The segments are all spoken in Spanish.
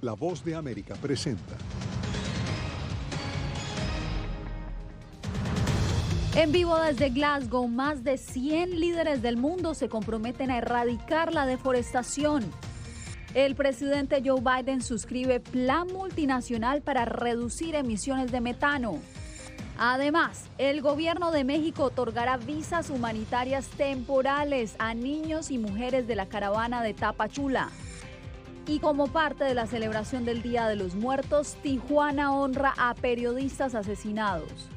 La Voz de América presenta. En vivo desde Glasgow, más de 100 líderes del mundo se comprometen a erradicar la deforestación. El presidente Joe Biden suscribe plan multinacional para reducir emisiones de metano. Además, el gobierno de México otorgará visas humanitarias temporales a niños y mujeres de la caravana de Tapachula. Y como parte de la celebración del Día de los Muertos, Tijuana honra a periodistas asesinados.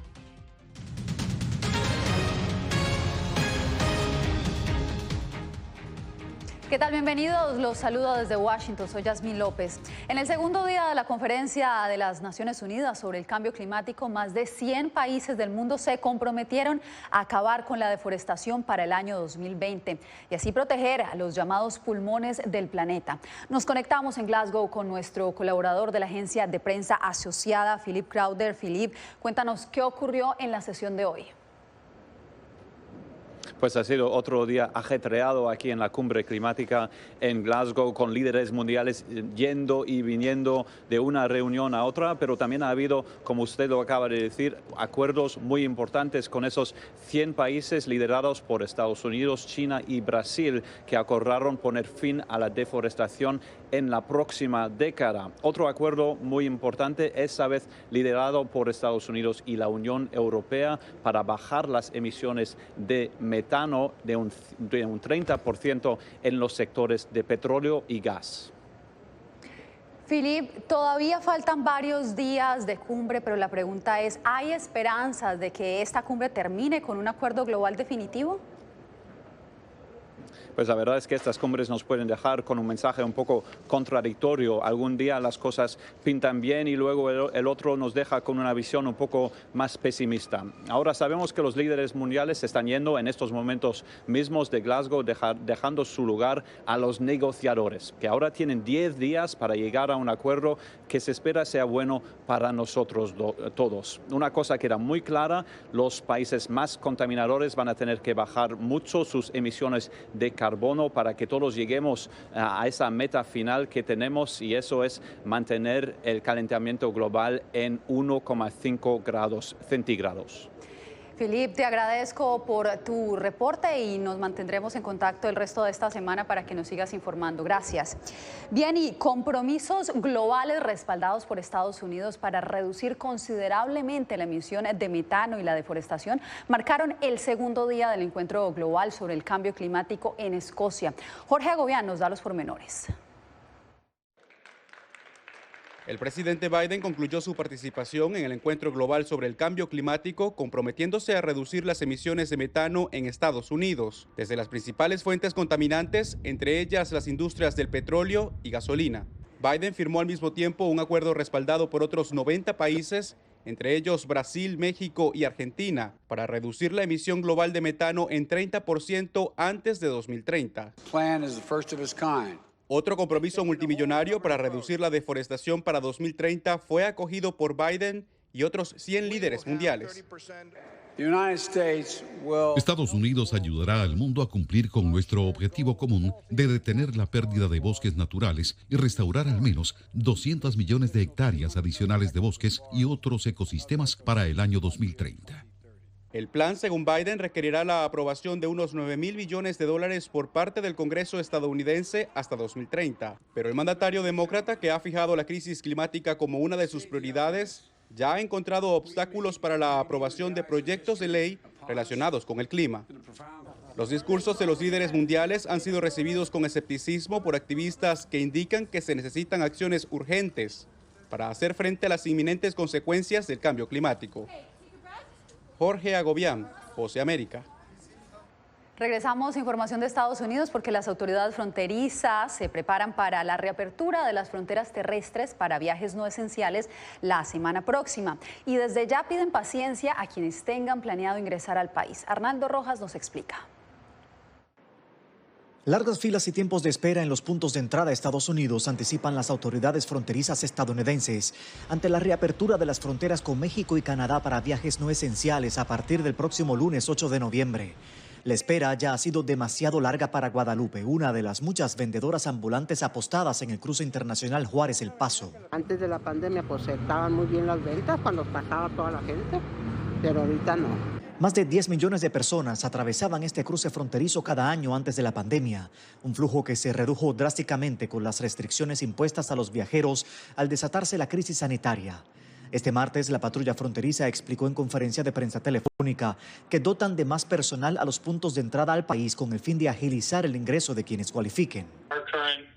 ¿Qué tal? Bienvenidos. Los saludo desde Washington. Soy Yasmín López. En el segundo día de la Conferencia de las Naciones Unidas sobre el Cambio Climático, más de 100 países del mundo se comprometieron a acabar con la deforestación para el año 2020 y así proteger a los llamados pulmones del planeta. Nos conectamos en Glasgow con nuestro colaborador de la agencia de prensa asociada, Philip Crowder. Philip, cuéntanos qué ocurrió en la sesión de hoy. Pues ha sido otro día ajetreado aquí en la cumbre climática en Glasgow, con líderes mundiales yendo y viniendo de una reunión a otra, pero también ha habido, como usted lo acaba de decir, acuerdos muy importantes con esos 100 países liderados por Estados Unidos, China y Brasil, que acordaron poner fin a la deforestación en la próxima década. Otro acuerdo muy importante, esta vez liderado por Estados Unidos y la Unión Europea, para bajar las emisiones de metano de un 30% en los sectores de petróleo y gas. Philip, todavía faltan varios días de cumbre, pero la pregunta es, ¿hay esperanzas de que esta cumbre termine con un acuerdo global definitivo? Pues la verdad es que estas cumbres nos pueden dejar con un mensaje un poco contradictorio. Algún día las cosas pintan bien y luego el otro nos deja con una visión un poco más pesimista. Ahora sabemos que los líderes mundiales se están yendo en estos momentos mismos de Glasgow, dejando su lugar a los negociadores, que ahora tienen 10 días para llegar a un acuerdo que se espera sea bueno para nosotros todos. Una cosa que era muy clara: los países más contaminadores van a tener que bajar mucho sus emisiones de carbono para que todos lleguemos a esa meta final que tenemos, y eso es mantener el calentamiento global en 1,5 grados centígrados. Philip, te agradezco por tu reporte y nos mantendremos en contacto el resto de esta semana para que nos sigas informando. Gracias. Bien, y compromisos globales respaldados por Estados Unidos para reducir considerablemente la emisión de metano y la deforestación marcaron el segundo día del encuentro global sobre el cambio climático en Escocia. Jorge Agobián nos da los pormenores. El presidente Biden concluyó su participación en el encuentro global sobre el cambio climático, comprometiéndose a reducir las emisiones de metano en Estados Unidos, desde las principales fuentes contaminantes, entre ellas las industrias del petróleo y gasolina. Biden firmó al mismo tiempo un acuerdo respaldado por otros 90 países, entre ellos Brasil, México y Argentina, para reducir la emisión global de metano en 30% antes de 2030. Otro compromiso multimillonario para reducir la deforestación para 2030 fue acogido por Biden y otros 100 líderes mundiales. Estados Unidos ayudará al mundo a cumplir con nuestro objetivo común de detener la pérdida de bosques naturales y restaurar al menos 200 millones de hectáreas adicionales de bosques y otros ecosistemas para el año 2030. El plan, según Biden, requerirá la aprobación de unos 9.000 billones de dólares por parte del Congreso estadounidense hasta 2030. Pero el mandatario demócrata, que ha fijado la crisis climática como una de sus prioridades, ya ha encontrado obstáculos para la aprobación de proyectos de ley relacionados con el clima. Los discursos de los líderes mundiales han sido recibidos con escepticismo por activistas que indican que se necesitan acciones urgentes para hacer frente a las inminentes consecuencias del cambio climático. Jorge Agobián, Voz de América. Regresamos a información de Estados Unidos porque las autoridades fronterizas se preparan para la reapertura de las fronteras terrestres para viajes no esenciales la semana próxima. Y desde ya piden paciencia a quienes tengan planeado ingresar al país. Arnaldo Rojas nos explica. Largas filas y tiempos de espera en los puntos de entrada a Estados Unidos anticipan las autoridades fronterizas estadounidenses ante la reapertura de las fronteras con México y Canadá para viajes no esenciales a partir del próximo lunes 8 de noviembre. La espera ya ha sido demasiado larga para Guadalupe, una de las muchas vendedoras ambulantes apostadas en el cruce internacional Juárez-El Paso. Antes de la pandemia pues estaban muy bien las ventas cuando pasaba toda la gente, pero ahorita no. Más de 10 millones de personas atravesaban este cruce fronterizo cada año antes de la pandemia, un flujo que se redujo drásticamente con las restricciones impuestas a los viajeros al desatarse la crisis sanitaria. Este martes, la patrulla fronteriza explicó en conferencia de prensa telefónica que dotan de más personal a los puntos de entrada al país con el fin de agilizar el ingreso de quienes cualifiquen.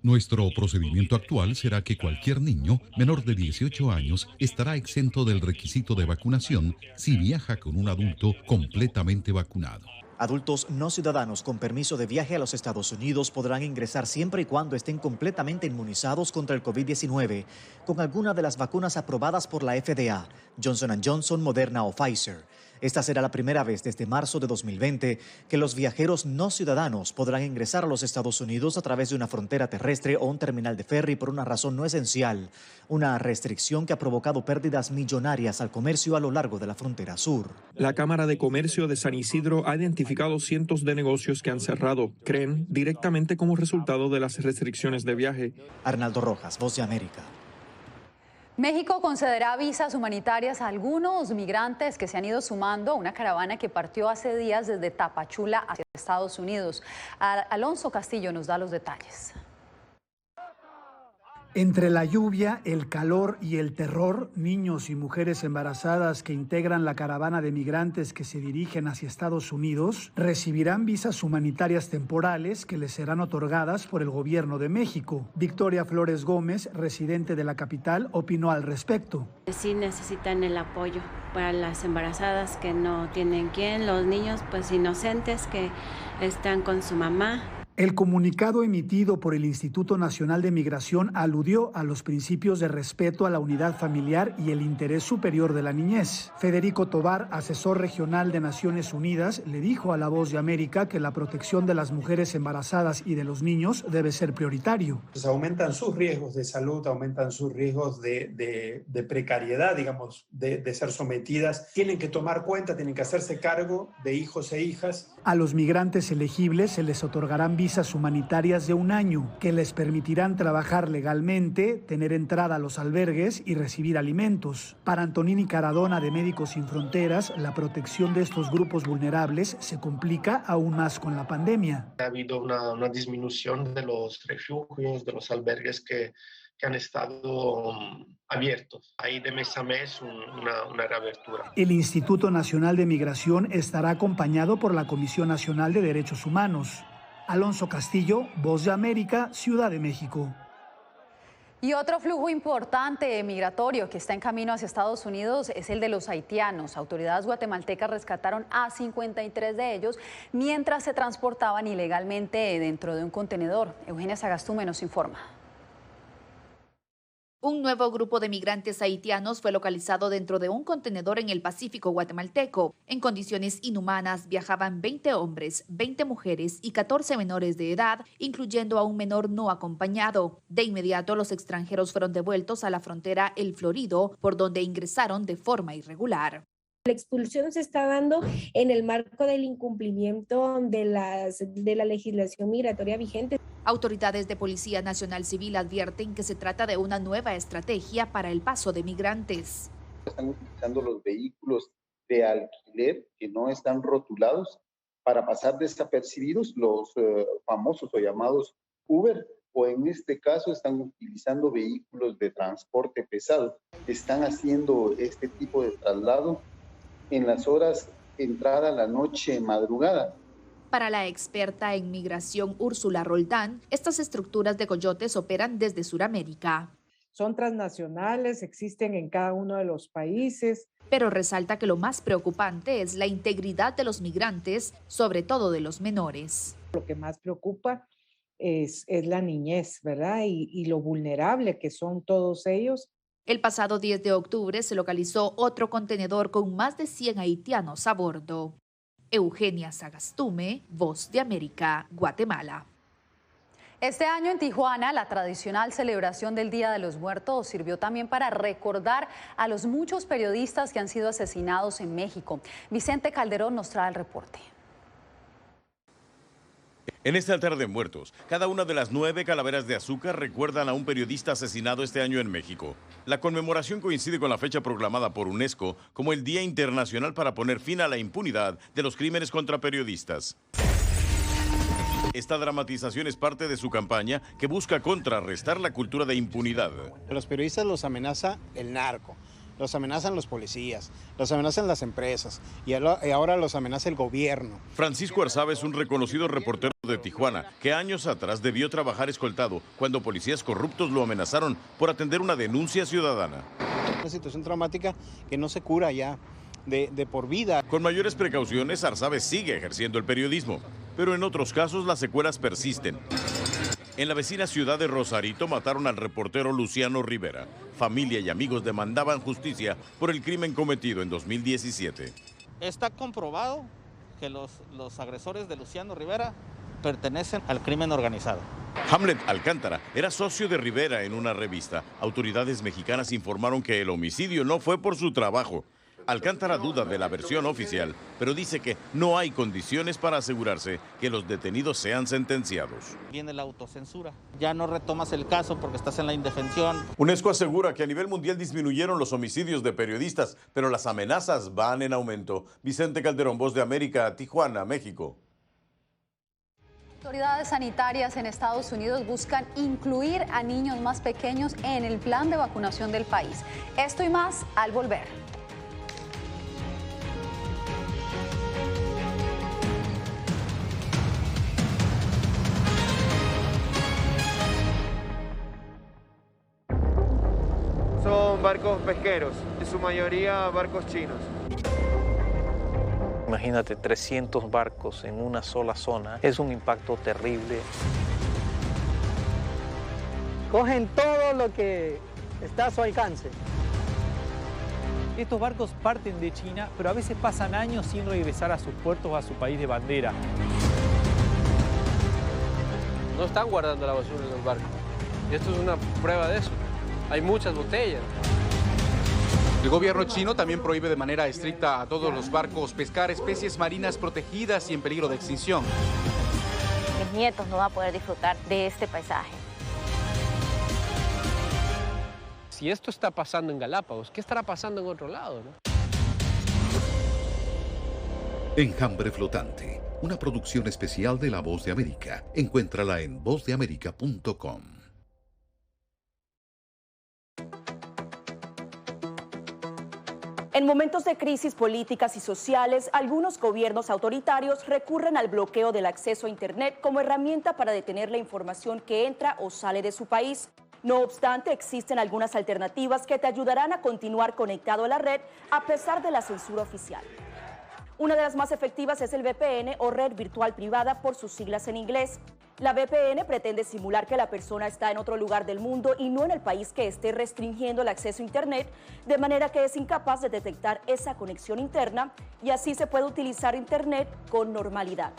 Nuestro procedimiento actual será que cualquier niño menor de 18 años estará exento del requisito de vacunación si viaja con un adulto completamente vacunado. Adultos no ciudadanos con permiso de viaje a los Estados Unidos podrán ingresar siempre y cuando estén completamente inmunizados contra el COVID-19 con alguna de las vacunas aprobadas por la FDA, Johnson & Johnson, Moderna o Pfizer. Esta será la primera vez desde marzo de 2020 que los viajeros no ciudadanos podrán ingresar a los Estados Unidos a través de una frontera terrestre o un terminal de ferry por una razón no esencial, una restricción que ha provocado pérdidas millonarias al comercio a lo largo de la frontera sur. La Cámara de Comercio de San Isidro ha identificado cientos de negocios que han cerrado, creen, directamente como resultado de las restricciones de viaje. Arnaldo Rojas, Voz de América. México concederá visas humanitarias a algunos migrantes que se han ido sumando a una caravana que partió hace días desde Tapachula hacia Estados Unidos. Alonso Castillo nos da los detalles. Entre la lluvia, el calor y el terror, niños y mujeres embarazadas que integran la caravana de migrantes que se dirigen hacia Estados Unidos recibirán visas humanitarias temporales que les serán otorgadas por el gobierno de México. Victoria Flores Gómez, residente de la capital, opinó al respecto. Sí necesitan el apoyo para las embarazadas que no tienen quién, los niños pues inocentes que están con su mamá. El comunicado emitido por el Instituto Nacional de Migración aludió a los principios de respeto a la unidad familiar y el interés superior de la niñez. Federico Tobar, asesor regional de Naciones Unidas, le dijo a La Voz de América que la protección de las mujeres embarazadas y de los niños debe ser prioritario. Pues aumentan sus riesgos de salud, aumentan sus riesgos de precariedad, digamos, de ser sometidas. Tienen que tomar cuenta, tienen que hacerse cargo de hijos e hijas. A los migrantes elegibles se les otorgarán visas humanitarias de 1 año que les permitirán trabajar legalmente, tener entrada a los albergues y recibir alimentos. Para Antonini Caradona de Médicos Sin Fronteras, la protección de estos grupos vulnerables se complica aún más con la pandemia. Ha habido una disminución de los refugios, de los albergues que han estado abiertos. Hay de mes a mes una reabertura. El Instituto Nacional de Migración estará acompañado por la Comisión Nacional de Derechos Humanos. Alonso Castillo, Voz de América, Ciudad de México. Y otro flujo importante migratorio que está en camino hacia Estados Unidos es el de los haitianos. Autoridades guatemaltecas rescataron a 53 de ellos mientras se transportaban ilegalmente dentro de un contenedor. Eugenia Sagastume nos informa. Un nuevo grupo de migrantes haitianos fue localizado dentro de un contenedor en el Pacífico guatemalteco. En condiciones inhumanas viajaban 20 hombres, 20 mujeres y 14 menores de edad, incluyendo a un menor no acompañado. De inmediato, los extranjeros fueron devueltos a la frontera El Florido, por donde ingresaron de forma irregular. La expulsión se está dando en el marco del incumplimiento de la legislación migratoria vigente. Autoridades de Policía Nacional Civil advierten que se trata de una nueva estrategia para el paso de migrantes. Están utilizando los vehículos de alquiler que no están rotulados para pasar desapercibidos, los famosos o llamados Uber, o en este caso están utilizando vehículos de transporte pesado. Están haciendo este tipo de traslado en las horas entrada la noche madrugada. Para la experta en migración Úrsula Roldán, estas estructuras de coyotes operan desde Sudamérica. Son transnacionales, existen en cada uno de los países. Pero resalta que lo más preocupante es la integridad de los migrantes, sobre todo de los menores. Lo que más preocupa es la niñez, ¿verdad? Y lo vulnerable que son todos ellos. El pasado 10 de octubre se localizó otro contenedor con más de 100 haitianos a bordo. Eugenia Sagastume, Voz de América, Guatemala. Este año en Tijuana, la tradicional celebración del Día de los Muertos sirvió también para recordar a los muchos periodistas que han sido asesinados en México. Vicente Calderón nos trae el reporte. En este altar de muertos, cada una de las 9 calaveras de azúcar recuerdan a un periodista asesinado este año en México. La conmemoración coincide con la fecha proclamada por UNESCO como el Día Internacional para poner fin a la impunidad de los crímenes contra periodistas. Esta dramatización es parte de su campaña que busca contrarrestar la cultura de impunidad. Los periodistas los amenaza el narco, los amenazan los policías, los amenazan las empresas y ahora los amenaza el gobierno. Francisco Arzaba es un reconocido reportero de Tijuana que años atrás debió trabajar escoltado cuando policías corruptos lo amenazaron por atender una denuncia ciudadana. Una situación traumática que no se cura ya de por vida. Con mayores precauciones, Arzaba sigue ejerciendo el periodismo, pero en otros casos las secuelas persisten. En la vecina ciudad de Rosarito mataron al reportero Luciano Rivera. Familia y amigos demandaban justicia por el crimen cometido en 2017. Está comprobado que los agresores de Luciano Rivera pertenecen al crimen organizado. Hamlet Alcántara era socio de Rivera en una revista. Autoridades mexicanas informaron que el homicidio no fue por su trabajo. Alcántara duda de la versión oficial, pero dice que no hay condiciones para asegurarse que los detenidos sean sentenciados. Viene la autocensura. Ya no retomas el caso porque estás en la indefensión. UNESCO asegura que a nivel mundial disminuyeron los homicidios de periodistas, pero las amenazas van en aumento. Vicente Calderón, Voz de América, Tijuana, México. Autoridades sanitarias en Estados Unidos buscan incluir a niños más pequeños en el plan de vacunación del país. Esto y más al volver. Son barcos pesqueros, en su mayoría barcos chinos. Imagínate 300 barcos en una sola zona, es un impacto terrible. Cogen todo lo que está a su alcance. Estos barcos parten de China, pero a veces pasan años sin regresar a sus puertos o a su país de bandera. No están guardando la basura en los barcos. Y esto es una prueba de eso. Hay muchas botellas. El gobierno chino también prohíbe de manera estricta a todos los barcos pescar especies marinas protegidas y en peligro de extinción. Mis nietos no van a poder disfrutar de este paisaje. Si esto está pasando en Galápagos, ¿qué estará pasando en otro lado, no? Enjambre Flotante, una producción especial de La Voz de América. Encuéntrala en vozdeamerica.com. En momentos de crisis políticas y sociales, algunos gobiernos autoritarios recurren al bloqueo del acceso a Internet como herramienta para detener la información que entra o sale de su país. No obstante, existen algunas alternativas que te ayudarán a continuar conectado a la red a pesar de la censura oficial. Una de las más efectivas es el VPN o red virtual privada por sus siglas en inglés. La VPN pretende simular que la persona está en otro lugar del mundo y no en el país que esté restringiendo el acceso a Internet, de manera que es incapaz de detectar esa conexión interna y así se puede utilizar Internet con normalidad.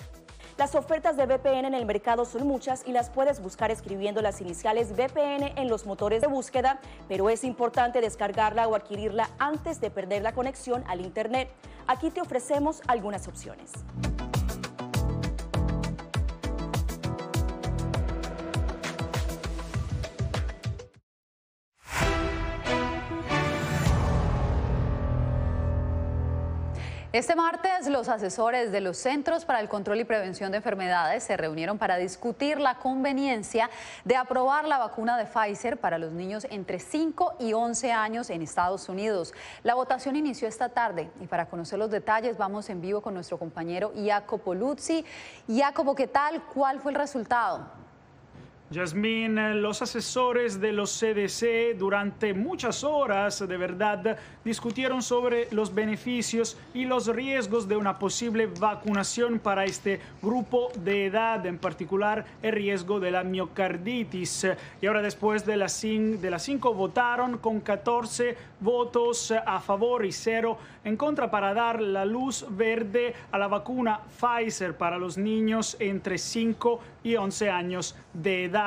Las ofertas de VPN en el mercado son muchas y las puedes buscar escribiendo las iniciales VPN en los motores de búsqueda, pero es importante descargarla o adquirirla antes de perder la conexión al Internet. Aquí te ofrecemos algunas opciones. Este martes, los asesores de los Centros para el Control y Prevención de Enfermedades se reunieron para discutir la conveniencia de aprobar la vacuna de Pfizer para los niños entre 5 y 11 años en Estados Unidos. La votación inició esta tarde y para conocer los detalles vamos en vivo con nuestro compañero Jacopo Luzzi. Jacopo, ¿qué tal? ¿Cuál fue el resultado? Yasmín, los asesores de los CDC durante muchas horas de verdad discutieron sobre los beneficios y los riesgos de una posible vacunación para este grupo de edad, en particular el riesgo de la miocarditis. Y ahora después de las 5 votaron con 14 votos a favor y 0 en contra para dar la luz verde a la vacuna Pfizer para los niños entre 5 y 11 años de edad.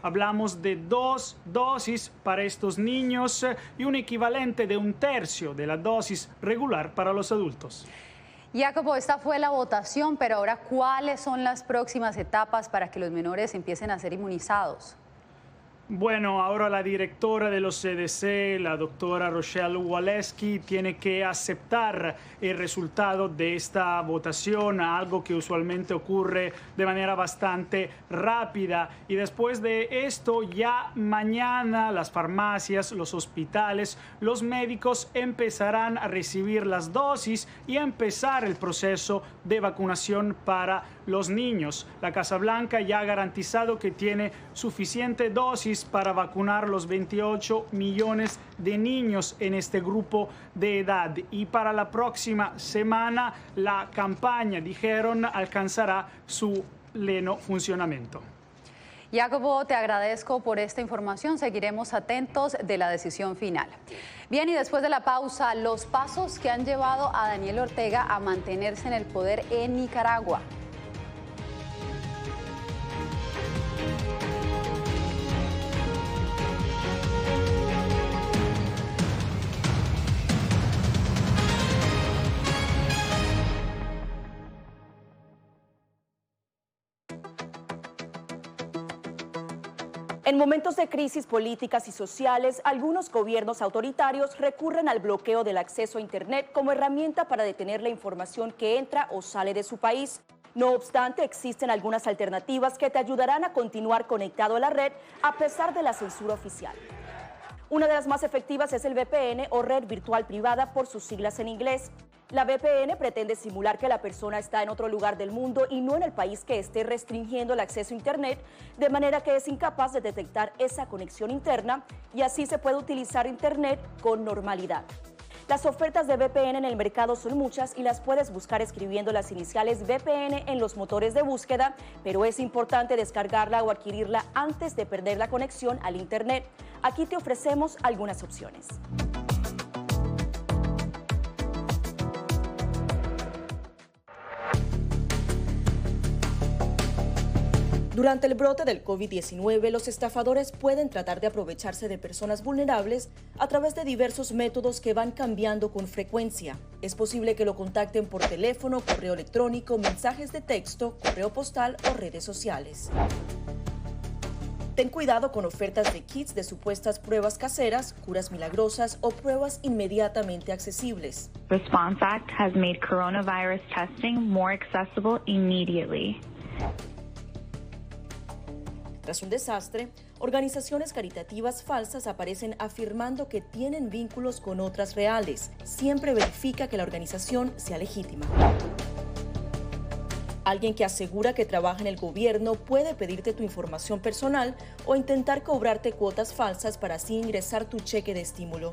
Hablamos de 2 dosis para estos niños y un equivalente de 1/3 de la dosis regular para los adultos. Jacobo, esta fue la votación, pero ahora, ¿cuáles son las próximas etapas para que los menores empiecen a ser inmunizados? Bueno, ahora la directora de los CDC, la doctora Rochelle Walensky, tiene que aceptar el resultado de esta votación, algo que usualmente ocurre de manera bastante rápida. Y después de esto, ya mañana las farmacias, los hospitales, los médicos empezarán a recibir las dosis y a empezar el proceso de vacunación para los niños. La Casa Blanca ya ha garantizado que tiene suficiente dosis para vacunar los 28 millones de niños en este grupo de edad. Y para la próxima semana la campaña, dijeron, alcanzará su pleno funcionamiento. Jacobo, te agradezco por esta información. Seguiremos atentos de la decisión final. Bien, y después de la pausa, los pasos que han llevado a Daniel Ortega a mantenerse en el poder en Nicaragua. En momentos de crisis políticas y sociales, algunos gobiernos autoritarios recurren al bloqueo del acceso a Internet como herramienta para detener la información que entra o sale de su país. No obstante, existen algunas alternativas que te ayudarán a continuar conectado a la red a pesar de la censura oficial. Una de las más efectivas es el VPN o red virtual privada por sus siglas en inglés. La VPN pretende simular que la persona está en otro lugar del mundo y no en el país que esté restringiendo el acceso a Internet, de manera que es incapaz de detectar esa conexión interna y así se puede utilizar Internet con normalidad. Las ofertas de VPN en el mercado son muchas y las puedes buscar escribiendo las iniciales VPN en los motores de búsqueda, pero es importante descargarla o adquirirla antes de perder la conexión al Internet. Aquí te ofrecemos algunas opciones. Durante el brote del COVID-19, los estafadores pueden tratar de aprovecharse de personas vulnerables a través de diversos métodos que van cambiando con frecuencia. Es posible que lo contacten por teléfono, correo electrónico, mensajes de texto, correo postal o redes sociales. Ten cuidado con ofertas de kits de supuestas pruebas caseras, curas milagrosas o pruebas inmediatamente accesibles. Response Act has made coronavirus testing more accessible immediately. Tras un desastre, organizaciones caritativas falsas aparecen afirmando que tienen vínculos con otras reales. Siempre verifica que la organización sea legítima. Alguien que asegura que trabaja en el gobierno puede pedirte tu información personal o intentar cobrarte cuotas falsas para así ingresar tu cheque de estímulo.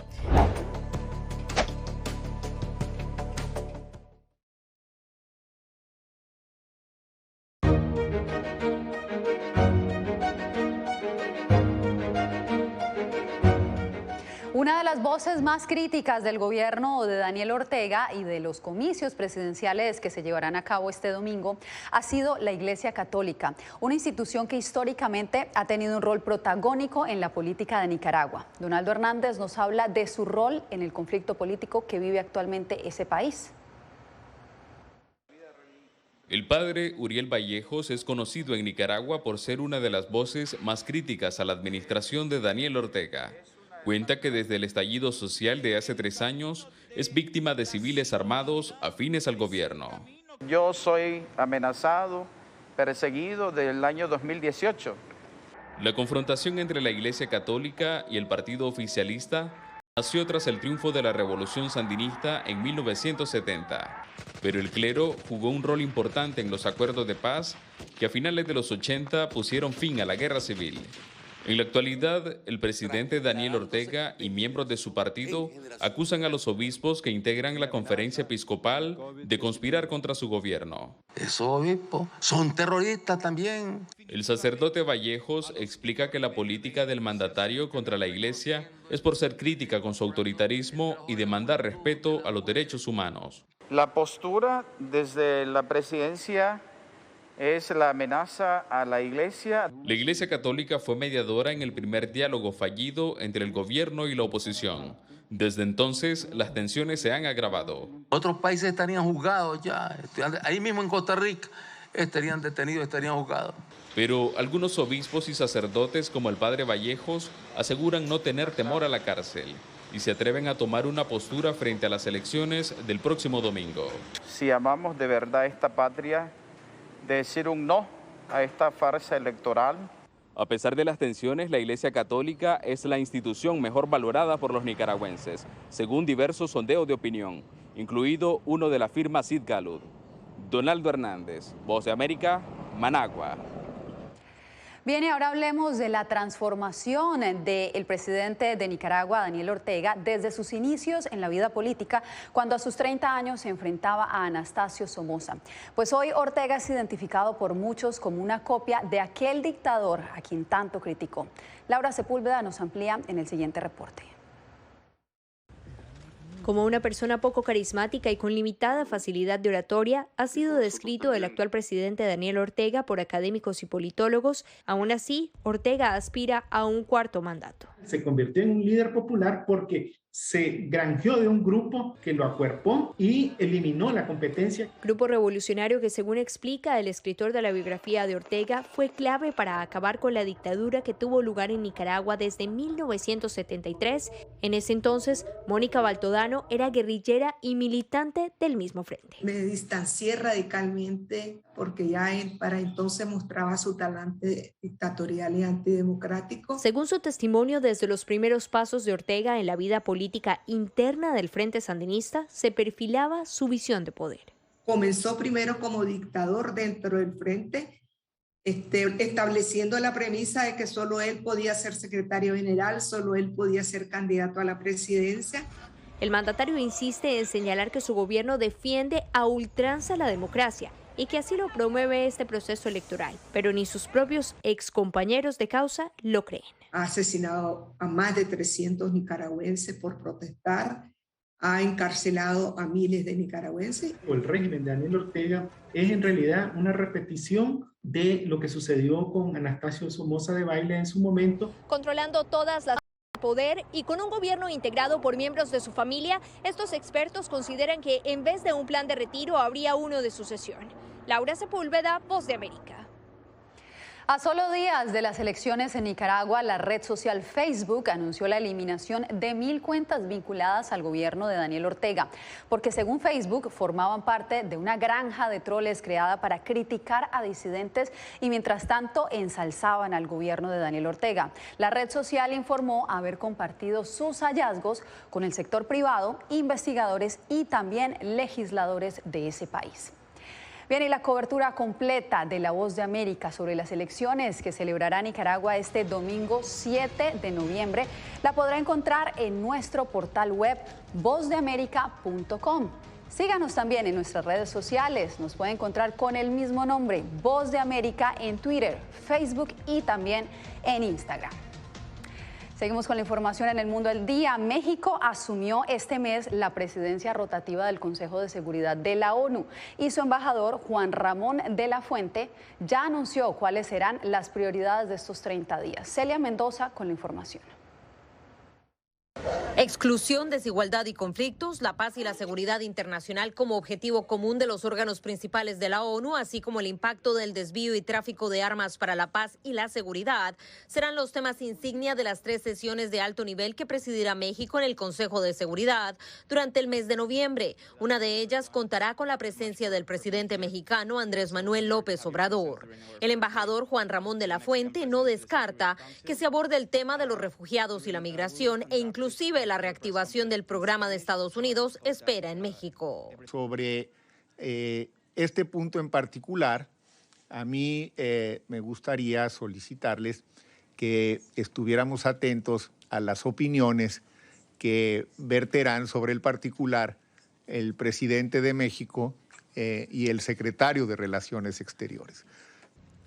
Una de las voces más críticas del gobierno de Daniel Ortega y de los comicios presidenciales que se llevarán a cabo este domingo ha sido la Iglesia Católica, una institución que históricamente ha tenido un rol protagónico en la política de Nicaragua. Donaldo Hernández nos habla de su rol en el conflicto político que vive actualmente ese país. El padre Uriel Vallejos es conocido en Nicaragua por ser una de las voces más críticas a la administración de Daniel Ortega. Cuenta que desde el estallido social de hace 3 años es víctima de civiles armados afines al gobierno. Yo soy amenazado, perseguido desde el año 2018. La confrontación entre la Iglesia Católica y el partido oficialista nació tras el triunfo de la Revolución Sandinista en 1970. Pero el clero jugó un rol importante en los acuerdos de paz que a finales de los 80 pusieron fin a la guerra civil. En la actualidad, el presidente Daniel Ortega y miembros de su partido acusan a los obispos que integran la conferencia episcopal de conspirar contra su gobierno. Esos obispos son terroristas también. El sacerdote Vallejos explica que la política del mandatario contra la iglesia es por ser crítica con su autoritarismo y demandar respeto a los derechos humanos. La postura desde la presidencia es la amenaza a la Iglesia. La Iglesia Católica fue mediadora en el primer diálogo fallido entre el gobierno y la oposición. Desde entonces, las tensiones se han agravado. Otros países estarían juzgados ya, ahí mismo en Costa Rica estarían detenidos, estarían juzgados. Pero algunos obispos y sacerdotes, como el padre Vallejos, aseguran no tener temor a la cárcel y se atreven a tomar una postura frente a las elecciones del próximo domingo. Si amamos de verdad esta patria, de decir un no a esta farsa electoral. A pesar de las tensiones, la Iglesia Católica es la institución mejor valorada por los nicaragüenses, según diversos sondeos de opinión, incluido uno de la firma Sid Gallup. Donaldo Hernández, Voz de América, Managua. Bien, y ahora hablemos de la transformación del presidente de Nicaragua, Daniel Ortega, desde sus inicios en la vida política, cuando a sus 30 años se enfrentaba a Anastasio Somoza. Pues hoy Ortega es identificado por muchos como una copia de aquel dictador a quien tanto criticó. Laura Sepúlveda nos amplía en el siguiente reporte. Como una persona poco carismática y con limitada facilidad de oratoria, ha sido descrito el actual presidente Daniel Ortega por académicos y politólogos. Aún así, Ortega aspira a un cuarto mandato. Se convirtió en un líder popular porque se granjeó de un grupo que lo acuerpó y eliminó la competencia. Grupo revolucionario que, según explica el escritor de la biografía de Ortega, fue clave para acabar con la dictadura que tuvo lugar en Nicaragua desde 1973. En ese entonces, Mónica Baltodano era guerrillera y militante del mismo frente. Me distancié radicalmente porque ya para entonces mostraba su talante dictatorial y antidemocrático. Según su testimonio, desde los primeros pasos de Ortega en la vida política interna del Frente Sandinista, se perfilaba su visión de poder. Comenzó primero como dictador dentro del Frente, estableciendo la premisa de que solo él podía ser secretario general, solo él podía ser candidato a la presidencia. El mandatario insiste en señalar que su gobierno defiende a ultranza la democracia y que así lo promueve este proceso electoral, pero ni sus propios excompañeros de causa lo creen. Ha asesinado a más de 300 nicaragüenses por protestar, ha encarcelado a miles de nicaragüenses. El régimen de Daniel Ortega es en realidad una repetición de lo que sucedió con Anastasio Somoza Debayle en su momento. Controlando todas las poder y con un gobierno integrado por miembros de su familia, estos expertos consideran que en vez de un plan de retiro habría uno de sucesión. Laura Sepúlveda, Voz de América. A solo días de las elecciones en Nicaragua, la red social Facebook anunció la eliminación de 1.000 cuentas vinculadas al gobierno de Daniel Ortega, porque según Facebook formaban parte de una granja de troles creada para criticar a disidentes y mientras tanto ensalzaban al gobierno de Daniel Ortega. La red social informó haber compartido sus hallazgos con el sector privado, investigadores y también legisladores de ese país. Bien, y la cobertura completa de La Voz de América sobre las elecciones que celebrará Nicaragua este domingo 7 de noviembre la podrá encontrar en nuestro portal web vozdeamerica.com. Síganos también en nuestras redes sociales, nos puede encontrar con el mismo nombre, Voz de América, en Twitter, Facebook y también en Instagram. Seguimos con la información en el mundo del día. México asumió este mes la presidencia rotativa del Consejo de Seguridad de la ONU y su embajador Juan Ramón de la Fuente ya anunció cuáles serán las prioridades de estos 30 días. Celia Mendoza con la información. Exclusión, desigualdad y conflictos, la paz y la seguridad internacional como objetivo común de los órganos principales de la ONU, así como el impacto del desvío y tráfico de armas para la paz y la seguridad, serán los temas insignia de las 3 sesiones de alto nivel que presidirá México en el Consejo de Seguridad durante el mes de noviembre. Una de ellas contará con la presencia del presidente mexicano Andrés Manuel López Obrador. El embajador Juan Ramón de la Fuente no descarta que se aborde el tema de los refugiados y la migración e inclusive la reactivación del programa de Estados Unidos espera en México. Sobre este punto en particular, a mí me gustaría solicitarles que estuviéramos atentos a las opiniones que verterán sobre el particular el presidente de México y el secretario de Relaciones Exteriores.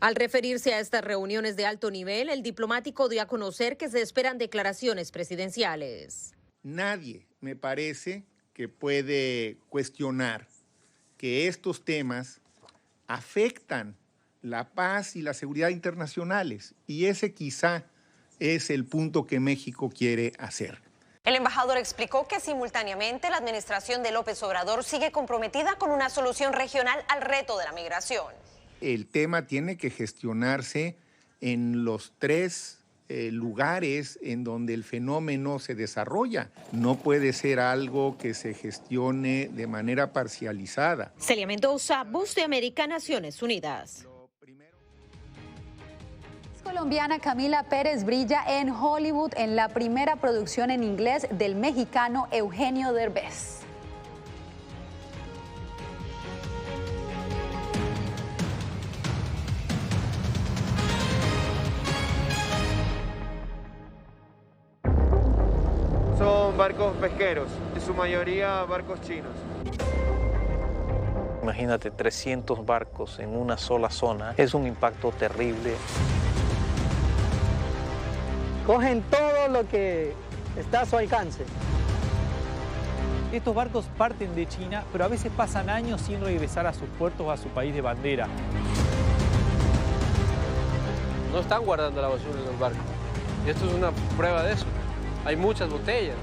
Al referirse a estas reuniones de alto nivel, el diplomático dio a conocer que se esperan declaraciones presidenciales. Nadie, me parece, que puede cuestionar que estos temas afectan la paz y la seguridad internacionales. Y ese quizá es el punto que México quiere hacer. El embajador explicó que simultáneamente la administración de López Obrador sigue comprometida con una solución regional al reto de la migración. El tema tiene que gestionarse en los tres lugares en donde el fenómeno se desarrolla. No puede ser algo que se gestione de manera parcializada. Celia Mendoza, Voz de América, Naciones Unidas. La colombiana Camila Pérez brilla en Hollywood en la primera producción en inglés del mexicano Eugenio Derbez. Son barcos pesqueros, en su mayoría barcos chinos. Imagínate 300 barcos en una sola zona, es un impacto terrible. Cogen todo lo que está a su alcance. Estos barcos parten de China, pero a veces pasan años sin regresar a sus puertos o a su país de bandera. No están guardando la basura en los barcos. Y esto es una prueba de eso. Hay muchas botellas.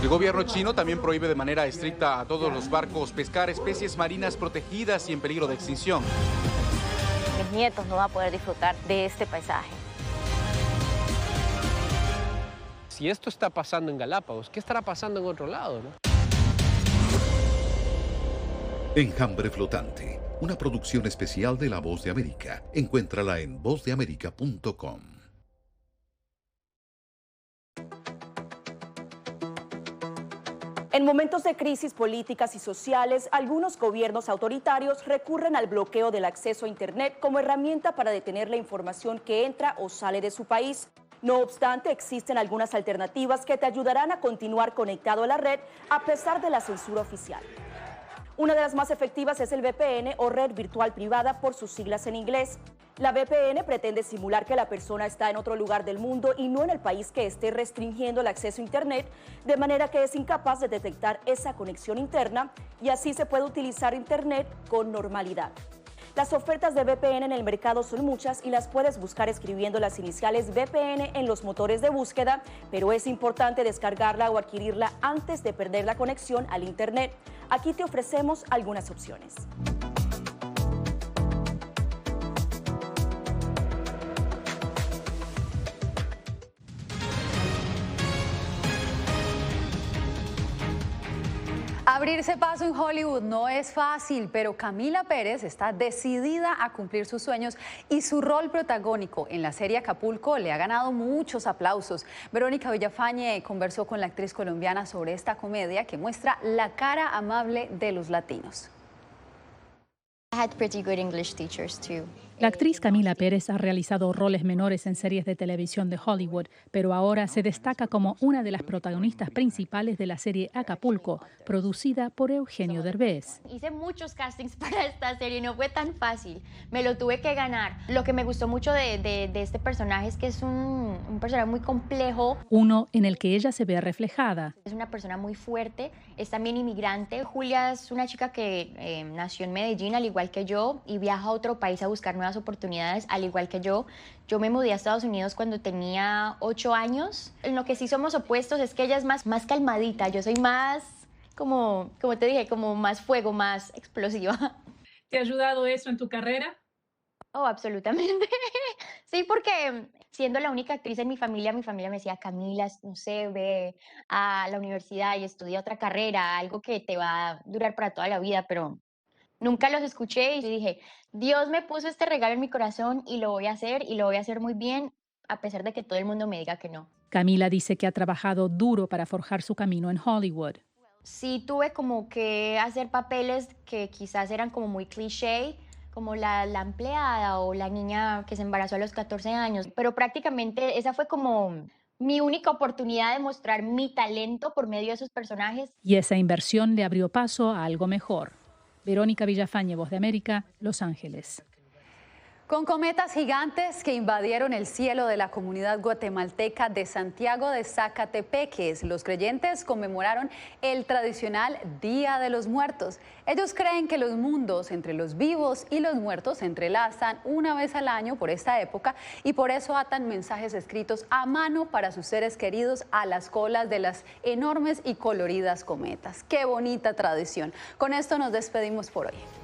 El gobierno chino también prohíbe de manera estricta a todos los barcos pescar especies marinas protegidas y en peligro de extinción. Mis nietos no van a poder disfrutar de este paisaje. Si esto está pasando en Galápagos, ¿qué estará pasando en otro lado, no? Enjambre Flotante, una producción especial de La Voz de América. Encuéntrala en vozdeamerica.com. En momentos de crisis políticas y sociales, algunos gobiernos autoritarios recurren al bloqueo del acceso a Internet como herramienta para detener la información que entra o sale de su país. No obstante, existen algunas alternativas que te ayudarán a continuar conectado a la red a pesar de la censura oficial. Una de las más efectivas es el VPN o red virtual privada por sus siglas en inglés. La VPN pretende simular que la persona está en otro lugar del mundo y no en el país que esté restringiendo el acceso a Internet, de manera que es incapaz de detectar esa conexión interna y así se puede utilizar Internet con normalidad. Las ofertas de VPN en el mercado son muchas y las puedes buscar escribiendo las iniciales VPN en los motores de búsqueda, pero es importante descargarla o adquirirla antes de perder la conexión al Internet. Aquí te ofrecemos algunas opciones. Abrirse paso en Hollywood no es fácil, pero Camila Pérez está decidida a cumplir sus sueños y su rol protagónico en la serie Acapulco le ha ganado muchos aplausos. Verónica Villafañe conversó con la actriz colombiana sobre esta comedia que muestra la cara amable de los latinos. La actriz Camila Pérez ha realizado roles menores en series de televisión de Hollywood, pero ahora se destaca como una de las protagonistas principales de la serie Acapulco, producida por Eugenio Derbez. Hice muchos castings para esta serie, no fue tan fácil, me lo tuve que ganar. Lo que me gustó mucho de este personaje es que es un personaje muy complejo. Uno en el que ella se ve reflejada. Es una persona muy fuerte, es también inmigrante. Julia es una chica que nació en Medellín, al igual que yo, y viaja a otro país a buscar nuevas oportunidades, al igual que yo. Yo me mudé a Estados Unidos cuando tenía 8 años. En lo que sí somos opuestos es que ella es más calmadita, yo soy más, como te dije, como más fuego, más explosiva. ¿Te ha ayudado eso en tu carrera? Oh, absolutamente. Sí, porque siendo la única actriz en mi familia me decía, Camila, no sé, ve a la universidad y estudia otra carrera, algo que te va a durar para toda la vida, pero nunca los escuché y dije, Dios me puso este regalo en mi corazón y lo voy a hacer y lo voy a hacer muy bien, a pesar de que todo el mundo me diga que no. Camila dice que ha trabajado duro para forjar su camino en Hollywood. Sí, tuve como que hacer papeles que quizás eran como muy cliché, como la empleada o la niña que se embarazó a los 14 años, pero prácticamente esa fue como mi única oportunidad de mostrar mi talento por medio de esos personajes. Y esa inversión le abrió paso a algo mejor. Verónica Villafañe, Voz de América, Los Ángeles. Con cometas gigantes que invadieron el cielo de la comunidad guatemalteca de Santiago de Zacatepeques, los creyentes conmemoraron el tradicional Día de los Muertos. Ellos creen que los mundos entre los vivos y los muertos se entrelazan una vez al año por esta época y por eso atan mensajes escritos a mano para sus seres queridos a las colas de las enormes y coloridas cometas. ¡Qué bonita tradición! Con esto nos despedimos por hoy.